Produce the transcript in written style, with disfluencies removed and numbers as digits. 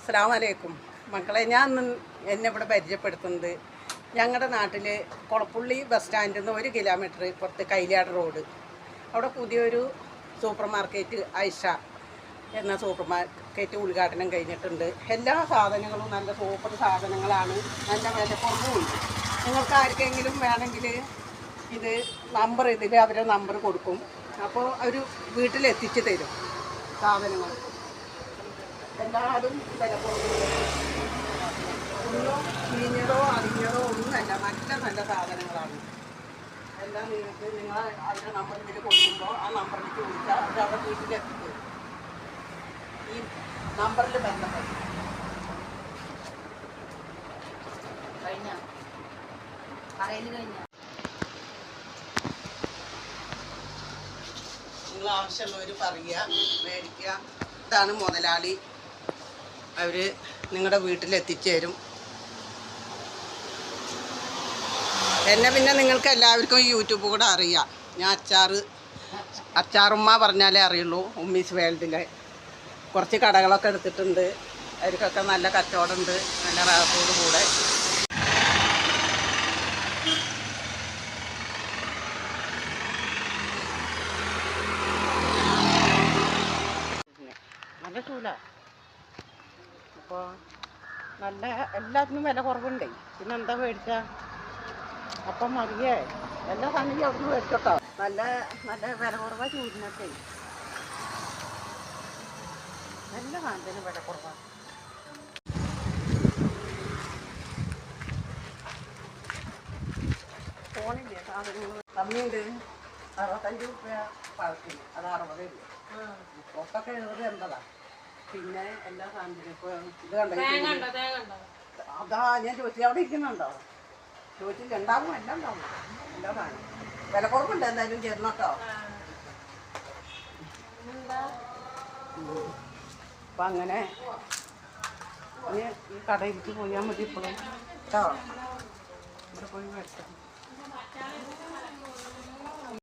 അസ്സലാമു അലൈക്കും മക്കളെ. ഞാൻ എന്നെ ഇവിടെ പരിചയപ്പെടുത്തുന്നത് ഞങ്ങളുടെ നാട്ടിൽ കൊളപ്പുള്ളി ബസ് സ്റ്റാൻഡിൽ നിന്ന് 1 കിലോമീറ്റർ പുറത്ത് കൈലാട് റോഡ്, അവിടെ പുതിയൊരു സൂപ്പർ മാർക്കറ്റ് ഐഷ എന്ന സൂപ്പർ മാർക്കറ്റ് ഉദ്ഘാടനം കഴിഞ്ഞിട്ടുണ്ട്. എല്ലാ സാധനങ്ങളും നല്ല സൂപ്പർ സാധനങ്ങളാണ്, നല്ല വിലക്കുറവുമുണ്ട്. നിങ്ങൾക്ക് ആർക്കെങ്കിലും വേണമെങ്കിൽ ഇത് നമ്പർ, ഇതിൽ അവരെ നമ്പർ കൊടുക്കും. അപ്പോൾ അവർ വീട്ടിലെത്തിച്ച് തരും സാധനങ്ങൾ. എല്ലാവരും വിലക്കുറവുണ്ട്. ഒന്നും ചീഞ്ഞതോ അറിഞ്ഞതോ ഒന്നുമല്ല, നല്ല സാധനങ്ങളാണ്. എല്ലാം നിങ്ങൾ അവരുടെ നമ്പർ ഇതിൽ കൊടുക്കുമ്പോൾ ആ നമ്പറിലേക്ക് വിളിച്ചാൽ അവർ അവിടെ വീട്ടിലെത്തിക്കും. ഈ നമ്പറിൽ ബന്ധപ്പെടും. നിങ്ങൾ ആവശ്യമുള്ളവർ പറയുക, മേടിക്കുക. ഇതാണ് മുതലാളി, അവർ നിങ്ങളുടെ വീട്ടിലെത്തിച്ചേരും. എന്നെ പിന്നെ നിങ്ങൾക്ക് എല്ലാവർക്കും യൂട്യൂബ് കൂടെ അറിയാം. ഞാൻ അച്ചാറുമ്മ പറഞ്ഞാലേ അറിയുള്ളൂ. ഉമ്മീസ് വേൾഡിലെ കുറച്ച് കടകളൊക്കെ എടുത്തിട്ടുണ്ട്. അവർക്കൊക്കെ നല്ല കച്ചവടമുണ്ട്, നല്ല റാസോട് കൂടെ. നല്ല ചൂല. അപ്പോൾ നല്ല എല്ലാത്തിനും വില കുറവുണ്ടേ. പിന്നെ എന്താ മേടിച്ചാ? അപ്പം മതിയേ, എല്ലാ സാധനവും അവിടുന്ന് മേടിച്ചോട്ടോ. നല്ല വില കുറവാ ചൂടിനൊക്കെ. നല്ല സാധനത്തിന് വില കുറവാണ്. ഫോണില്ലേ സാധനങ്ങൾ കമ്മിയുണ്ട്. 65 രൂപ പഴത്തിന്, അത് 60 രൂപ. ഒക്കൊക്കെ 70 80. പിന്നെ എല്ലാ സാധനത്തിനും ഇപ്പോൾ ഇത് കണ്ടോ? അതാ ഞാൻ ചോദിച്ചത്, അവിടെ ഇരിക്കുന്നുണ്ടോ? ചോദിച്ചില്ല. ഉണ്ടാവും, എല്ലാം ഉണ്ടാവും, എല്ലാ സാധനം വില കുറവുണ്ട്. എന്തായാലും ചേർന്നോട്ടോ. അപ്പം അങ്ങനെ ഇനി ഈ കടയിലേക്ക് പോയാൽ മതി ഇപ്പോഴും കേട്ടോ. ഇവിടെ പോയി മേടിക്കാം.